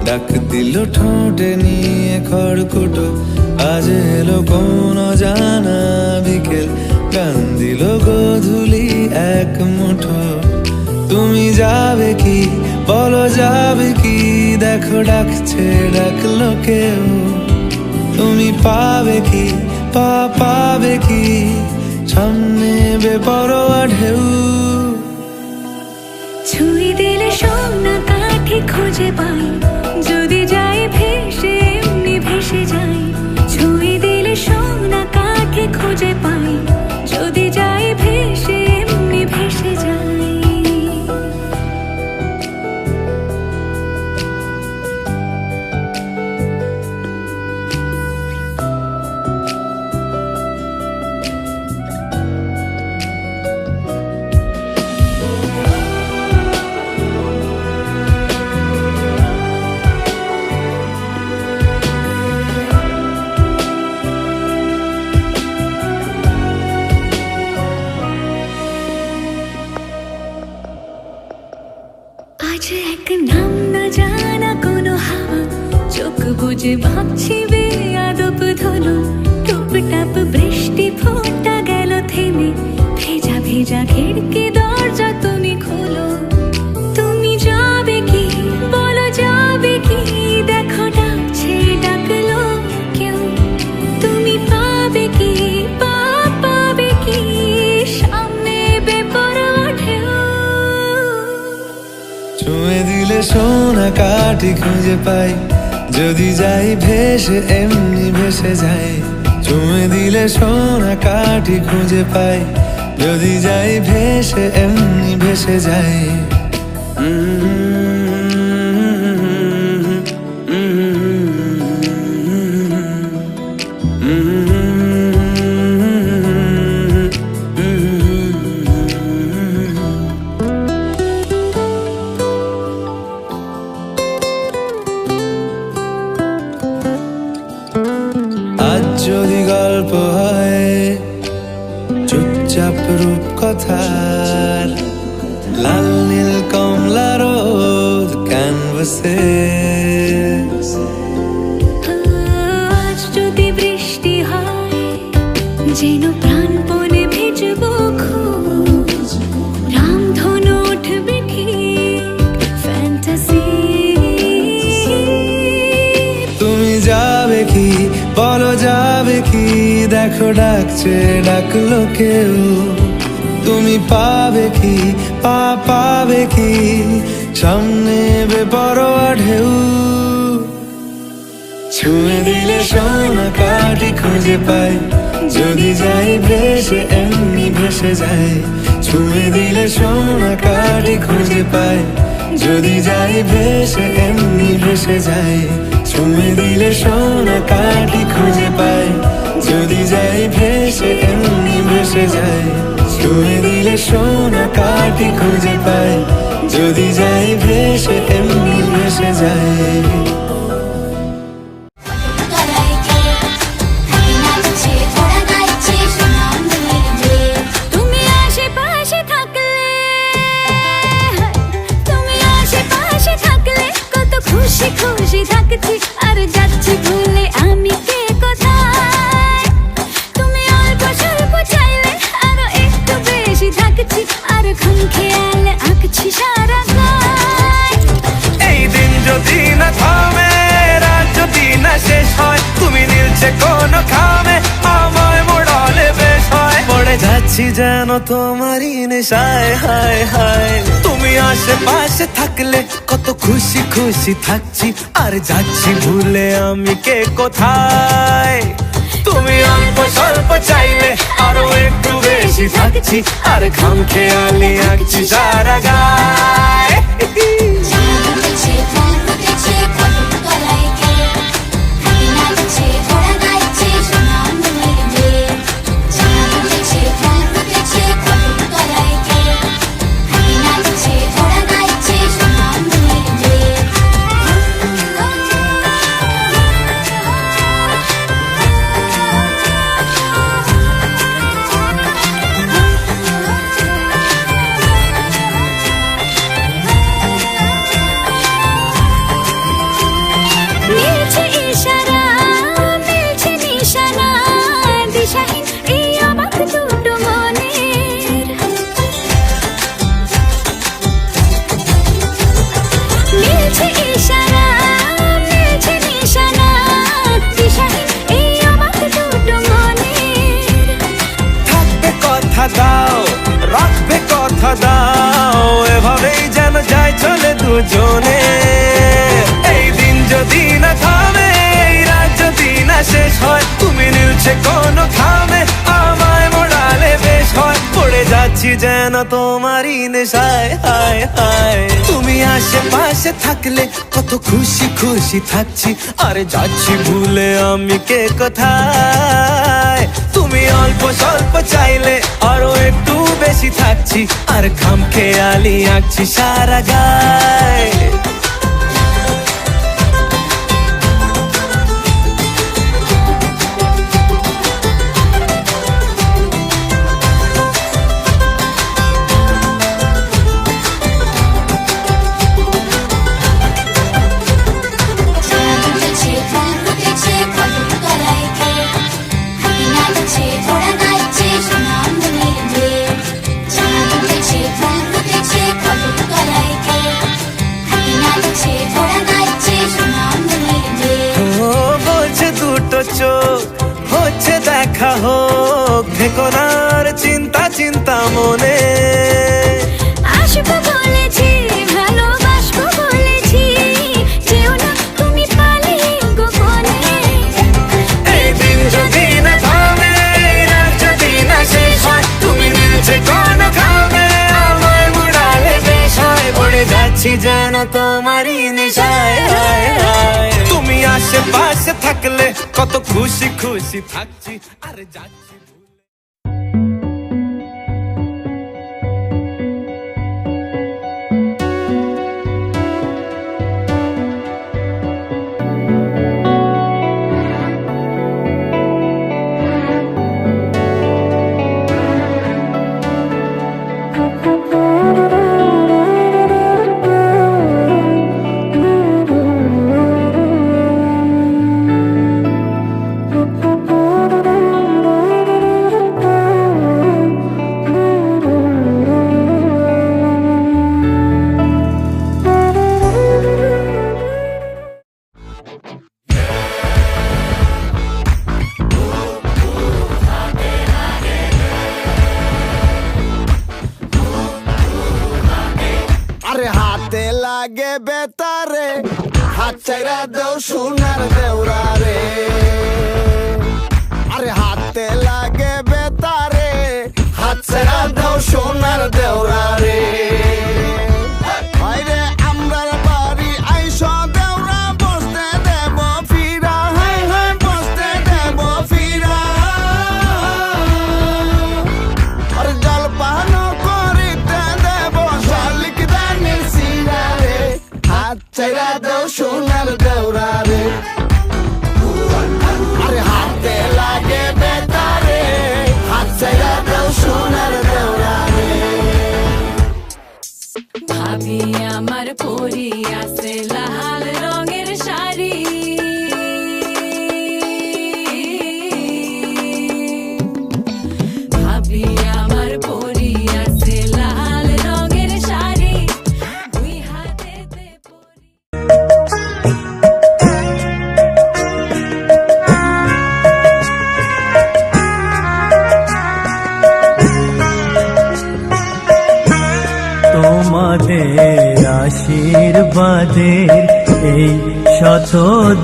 ডাক দিল ঠোঁটে নিয়ে খড়কুটো, আজ এলো কোন জানা বিকেল, গান দিল গোধূলি এক মুঠো। তুমি যাবে কি বলো, যাবে কি, দেখো ডাকছে ডাকলো কেউ। তুমি পাবে কি পাবে কি, সামনে বেপরোয়া ঢেউ। ছুঁয়ে দিলে সোনা কাঠি খুঁজে পাই, যদি যাই ভেসে এমনি ভেসে যাই। ছুঁয়ে দিলে সোনা কাঠি খুঁজে পাই, যদি যাই ভেসে এমনি ভেসে যাই। আজ এক নাম না জানা কোনো হাওয়া, চোখ বুঝে ভাবছি বেয়াদব ধনু। টুপটাপ বৃষ্টি ফোঁটা গেল থেমে, ভেজা ভেজা খিড়কি দরজা তুমি খোলো। তুমি যাবে কি বলো, যাবে কি, দেখো ডাকছে ডাকলো কেউ। তুমি পাবে কি পাবে কি, সামনে বেপরোয়া ঢেউ। ছুঁয়ে দিলে সোনা কাঠি খুঁজে পাই, যদি যাই ভেসে এমনি ভেসে যাই। ছুঁয়ে দিলে সোনা কাঠি খুঁজে পাই, যদি যাই ভেসে এমনি ভেসে যাই। আজ যদি গল্প হয় চুপচাপ রূপকথার, লাল নীল কমলা রোদ ক্যানভাসে। আজ যদি বৃষ্টি হয়, যেন প্রাণপণে ভিজবো খুব। রামধনু উঠবে ঠিক ফ্যান্টাসি। তুমি যাবে কি বলো, যাবে কি, দেখো ডাকছে ডাকলো কেউ। তুমি পাবে কি পাবে কি, সামনে বেপরোয়া ঢেউ। ছুঁয়ে দিলে সোনা কাঠি খুঁজে পাই, যদি যাই ভেসে এমনি ভেসে যাই। ছুঁয়ে দিলে সোনা কাঠি খুঁজে পাই, যদি যাই ভেসে এমনি ভেসে যাই। ছুঁয়ে দিলে সোনা কাঠি খুঁজে পাই, যদি যাই ভেসে এমনি ভেসে যাই। ছুঁয়ে দিলে সোনা কাঠি খুঁজে পাই, যদি যাই ভেসে এমনি ভেসে যাই। তুমি আশেপাশে থাকলে, তুমি আশেপাশে থাকলে, কত খুশি খুশি থাকছি, আর যাচ্ছি ভুলে আমি কে কোথায়। তুমি অল্প স্বল্প চাইলে, আরো একটু বেশি থাকছি, আর খামখেয়ালে আঁকছি সারা গায়। এই দিন যদি না থামে, রাত যদি না শেষ হয়, তুমি নীলছে কোন খামে, আমায় মোড়ালে বেশ হয়। পড়ে যাচ্ছি যেন তোমারই নেশায়, হায় হায়। তুমি আশেপাশে থাকলে কত খুশি খুশি থাকছি, আর যাচ্ছি ভুলে আমি কে কোথায়। তুমি অল্প স্বল্প চাইলে, আরো একটু বেশি থাকছি, আর খামখেয়ালি আঁকছি সারা গায়। করছে ইশারা, মিলছে নিশানা, দিশাহীন এই অবাক দুটো মনের। থাকবে কথা দাও, রাখবে কথা দাও, এভাবেই যেন যায় চলে দুজনে। এই দিন যদি না থামে, এই রাত যদি না শেষ হয়, তুমি নিলছে কোনো খামে, আমায় মোড়ালে বেশ হয়। পড়ে যাচ্ছি যেন তোমারই নেশায়, হায় হায়। তুমি আশেপাশে থাকলে কত খুশি খুশি থাকছি, আরে যাচ্ছি ভুলে আমি কে কোথায়। তুমি অল্প স্বল্প চাইলে আরো একটু বেশি থাকছি, আর খাম খেয়ালি আঁকছি সারা গায়। চোখ হচ্ছে দেখা হোক, থেকো না আর চিন্তা চিন্তা মনে। আসবো বলেছি, ভালোবাসবো বলেছি, যেও না তুমি পালিয়ে গোপনে। এই দিন যদি না থামে, এই রাত যদি না শেষ হয়, তুমি নিলছে কোনো খামে, আমায় মুড়ালে বেশ হয়। পড়ে যাচ্ছি যেন তোমারই নেশায়, হায় হায়। তুমি আশেপাশে থাকলে কত খুশি খুশি থাকছি, আরে যাচ্ছি ভুলে। আরে হাতে লাগে বেতারে, হাত চাইরা দেও সোনার দেওরা রে। আরে হাতে লাগে বেতারে, হাত চাইরা দেও সোনার দেওরা রে। হায়রে আমরার বাড়ি আইস দেওরা, বসতে দেব ফিরা, হায় হায় বসতে দেব ফিরা। আরে জলপান করিতে দেব শালিক দানির সিরা রে। হাত চাইরা দেও সোনার দেওরা রে। আরে হাতে লাগে বেতারে, হাত চাইরা দেও সোনার দেওরা রে। ভাবি আমার পরি আছে লাল রঙের শাড়ি, ভাবি আমার পরি আছে লাল রঙের শাড়ি, দুই হাতেতে পরি। তোমাদের আশীর্বাদের এই শত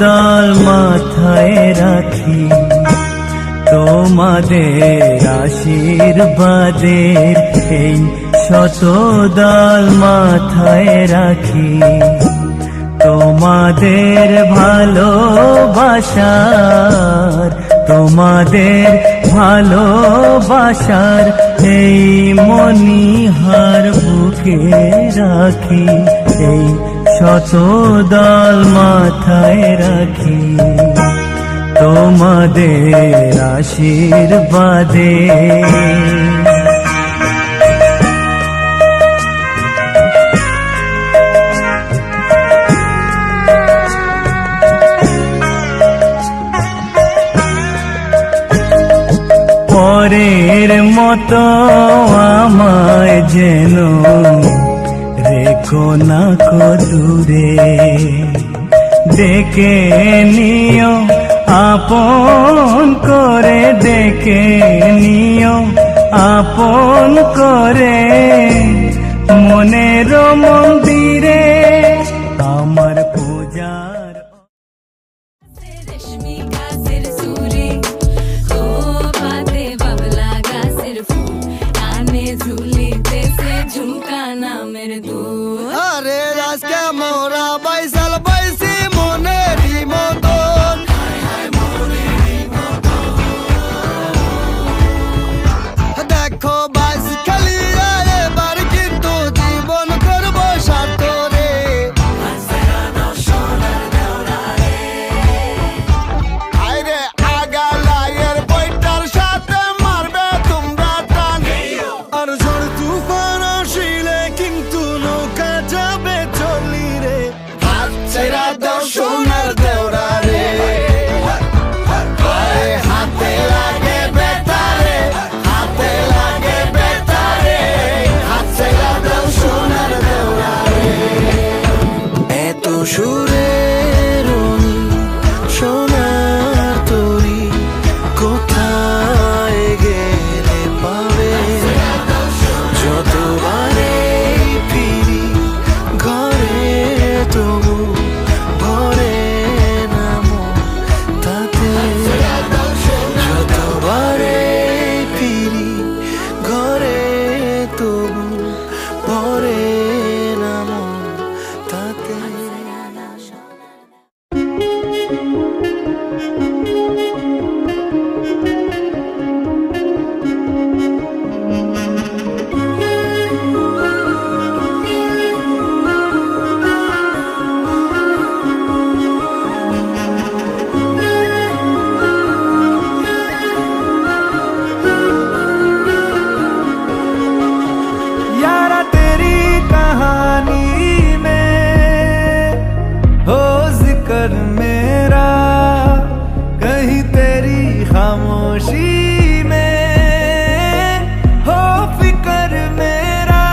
দল মাথায় রাখি, তোমাদের আশীর্বাদের এই শত দল মাথায় রাখি। তোমাদের ভালোবাসার, তোমাদের ভালোবাসার এই মনিহার বুকে রাখি, এই শত দল মাথায় রাখি। তোমাদের আশীর্বাদে পরের মতো আমায় যেন রেখো কোনা কদূরে ডেকে নিও আপন করে, ডেকে নিও আপন করে, মনের মন্দিরে আমার পূজার। रेशमी का सिर सूरी हो बाते बबला का सिर फूल आने झूली से झुमकाना मेरे दूर আরে আজকে মোরা বাইসাল বাইসি মনেরই মতন দেখো বাইস খেলিয়ে এবার কিন্তু জীবন করবো সার্থরে আরে আগালায়ের বইটার সাথে মারবে তোমরা টান আর ঝড় তুফান আসিলে কিন্তু নৌকা যাবে চলি রে হাত ছেড়া দাও সোনার দেওরা রে আরে হাতে লাগে বেতারে হাতে লাগে বেতারে হাত ছেড়া দাও সোনার দেওরা রে এত সুরে রনি সোনার তরি কোথায় গেলে পাবে যতবারে ফিরি ঘরে তবু ভরে নামো তাতে যতবারে ফিরি ঘরে তবু ভরে নামো তাতে यारा तेरी कहानी में हो जिक्र मेरा, कहीं तेरी खामोशी में हो फिक्र मेरा,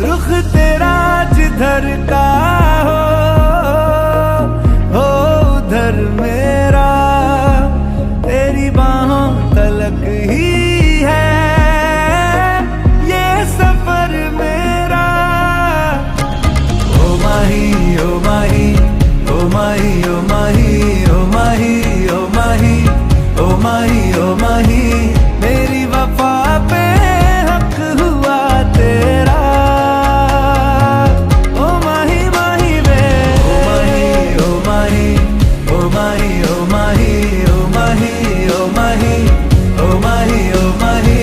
रुख तेरा जिधर का हो उधर मेरा, तेरी बाहों तलक ही है ये सफर मेरा। ओ माही ओ माही ओ माही ओ माही ओ माही ओ माही ओ माही ओ माही, मेरी वफा पे हक हुआ तेरा। ओ माही माही वे ओ माही ओ माही ओ माही ओ माही ओ माही ओ माही ओ माही ओ माही,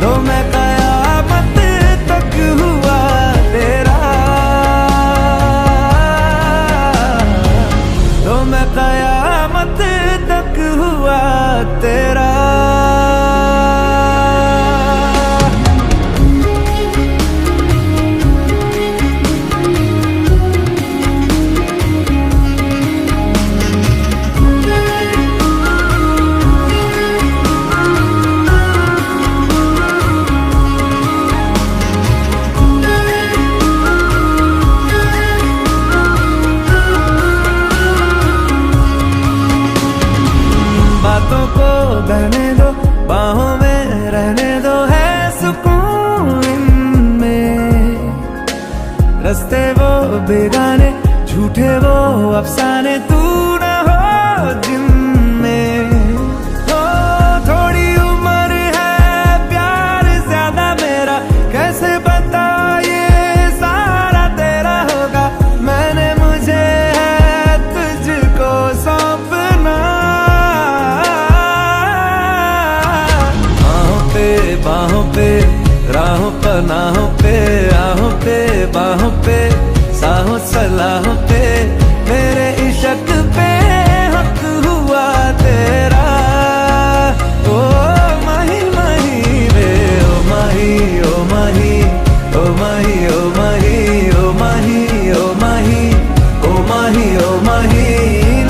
तो मैं कयामत तक हुआ तेरा, तो मैं कयामत तक हुआ तेरा। बातों को बहने दो, बाहों में रहने दो, है सुकून इनमें। रस्ते वो बेगाने, झूठे वो अफसाने, तू न हो जिनमें। हो थोड़ी उम्र है, प्यार ज्यादा मेरा, कैसे बता ये सारा तेरा होगा। मैंने मुझे है तुझको सौंपना, बाहों पे राहों पनाहों पे आहों पे बाहों पे साहों सलाहों पे, मेरे इश्क पे हक हुआ तेरा। ओ माही माही वे ओ माही ओ माही ओ माही ओ माही ओ माही ओ माही ओ माही ओ माही,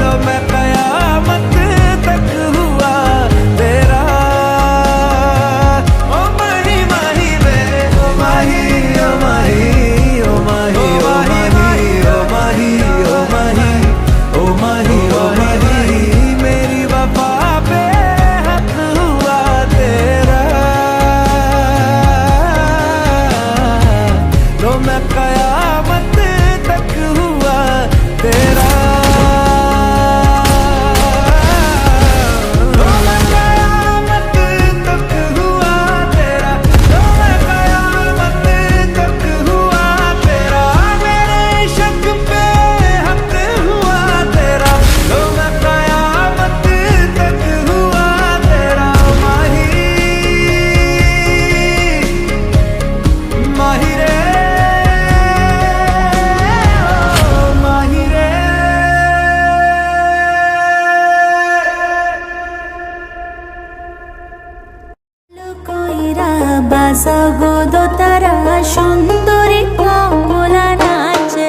लो मैं कयामत तक हुआ तेरा। ओ माही माही वे ओ माही ओ माही ओ माही তারা সুন্দরী কমলা নাচে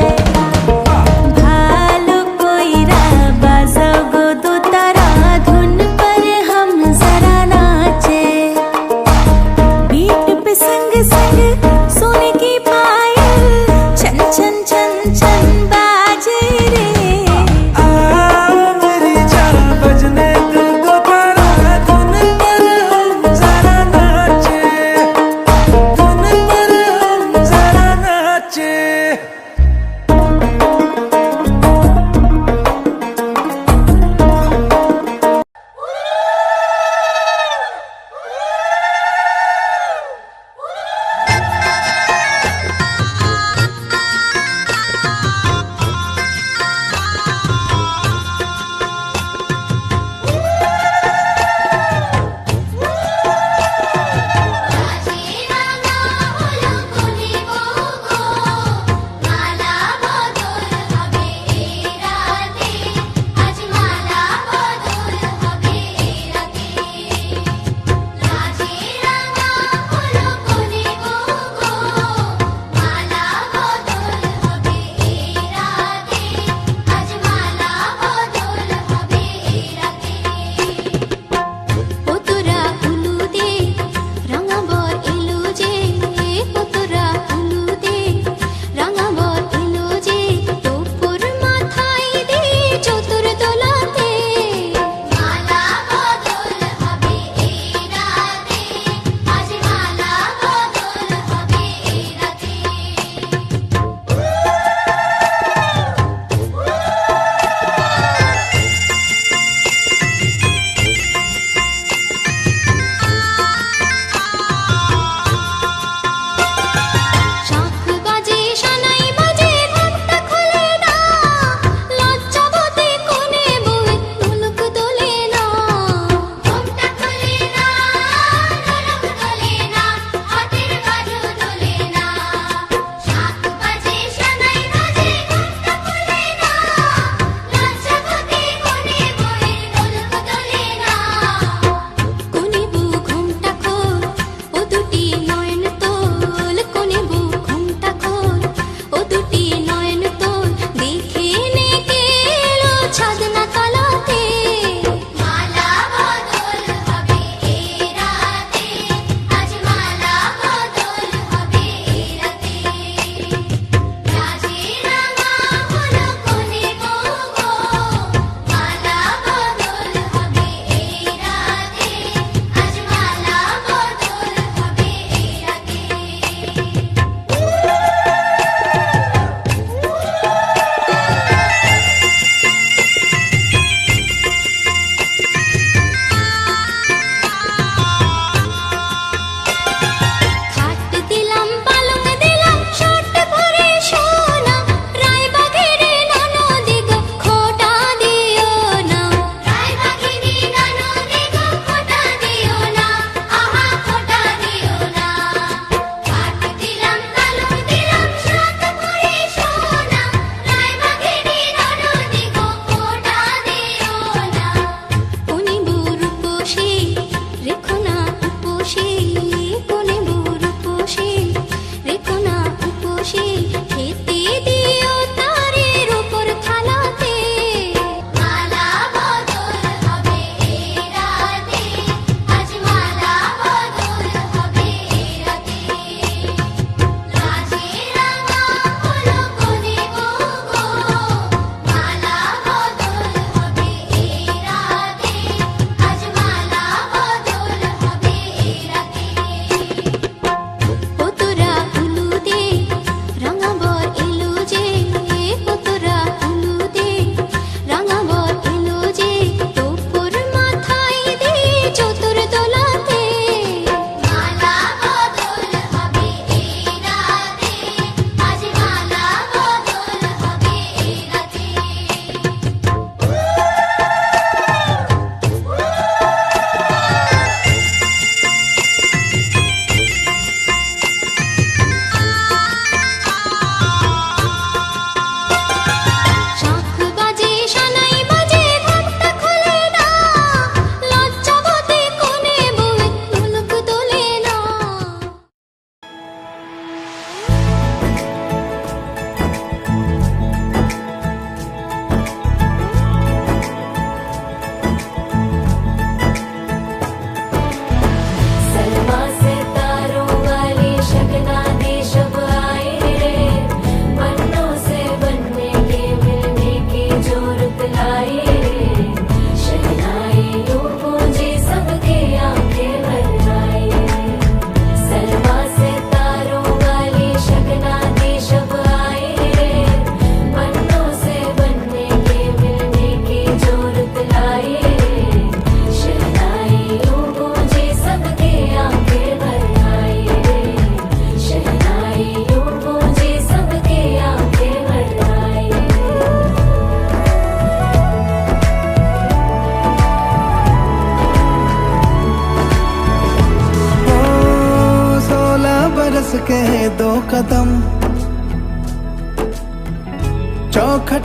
ভালো কইরা বাজাও গো দো তারা धुन पर हम जरा नाचे बीट पे संग संग सोने की पायल छन छन छन छन बाजे रे मेरी जान बजने दो दोबारा धुन पर हम जरा नाचे धुन पर हम जरा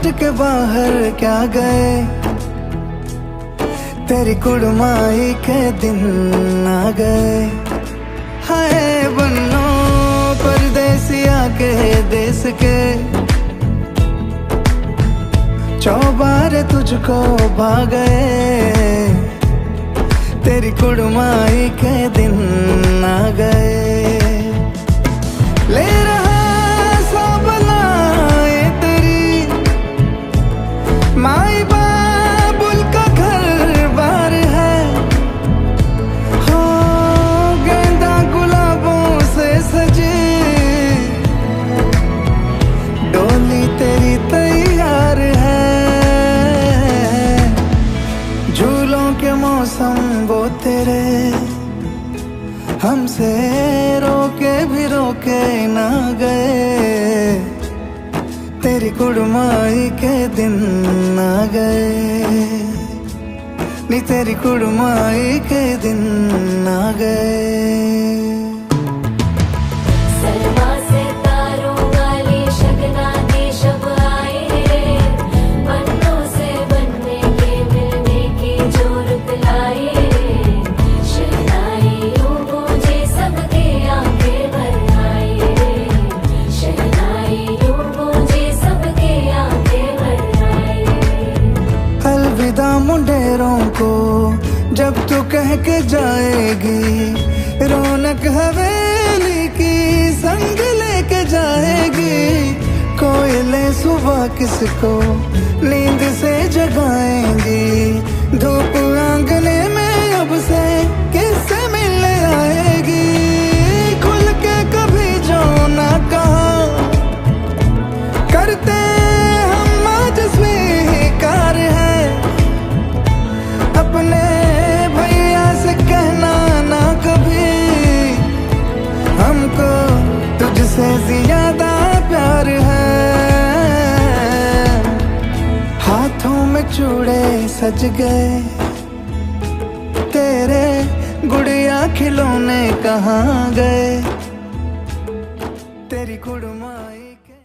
काट के बाहर क्या गए, तेरी कुड़माई के दिन आ गए। हाय बन्नो परदेसिया के देश के, चौबारे तुझको भा गए, तेरी कुड़माई के दिन आ गए। ले रहा सब लाए तेरी माई बाबुल का घर बार है, हो गेंदा गुलाबों से सजी डोली तेरी तैयार है। झूलों के मौसम वो तेरे, हमसे रोके भी रोके ना गए, तेरी कुड़माई के दिन आ गए, नी तेरी कुड़माई के दिन आ गए। सलमा से तारों वाली शगना दी शब आए रे, बन्नों से बनने के मिलने की जोरत लाए रे, शहनाई यूं गूंजे सबके आंखें भर आए रे, शहनाई यूं गूंजे सबके आंखें भर आए रे। अलविदा मुंडेरों को जब तू कह के जाएगी, रौनक हवेली की संग लेके जाएगी। कोयले सुबह किसको नींद से जगाएंगी, धूप आंगने में अब से किससे मिलने आएगी। खुल के कभी जो ना कहा करते हम आज स्वीकार है, अपने भैया से कहना ना कभी, हमको तुझसे ज्यादा प्यार है। हाथों में चूड़े सज गए, तेरे गुड़िया खिलौने कहाँ गए, तेरी कुड़माई के।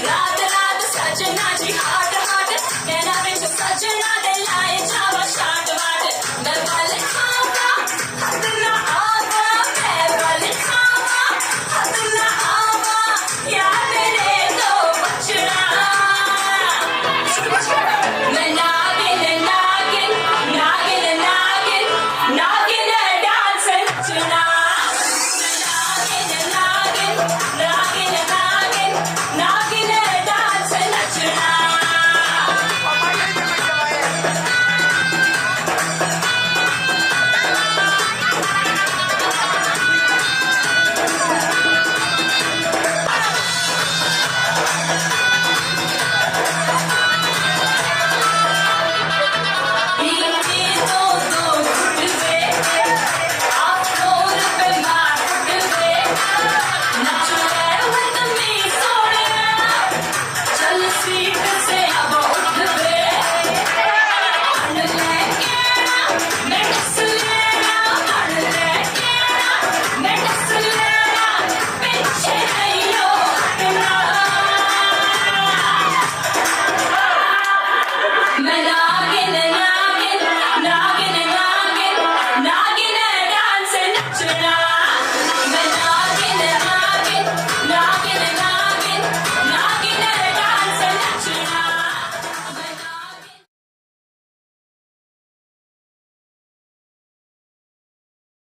रात रात सजना जी हाट हाट नैना बिच सजना दे लाए जावा शाट वाट मैं वाले खावा हद ना आवा मैं वाले खावा हद ना आवा यार मेरे दो बचड़ा मैं नागिन नागिन नागिन नागिन नागिन डांस नचना नागिन नागिन नागिन नागिन नागिन डांस नचना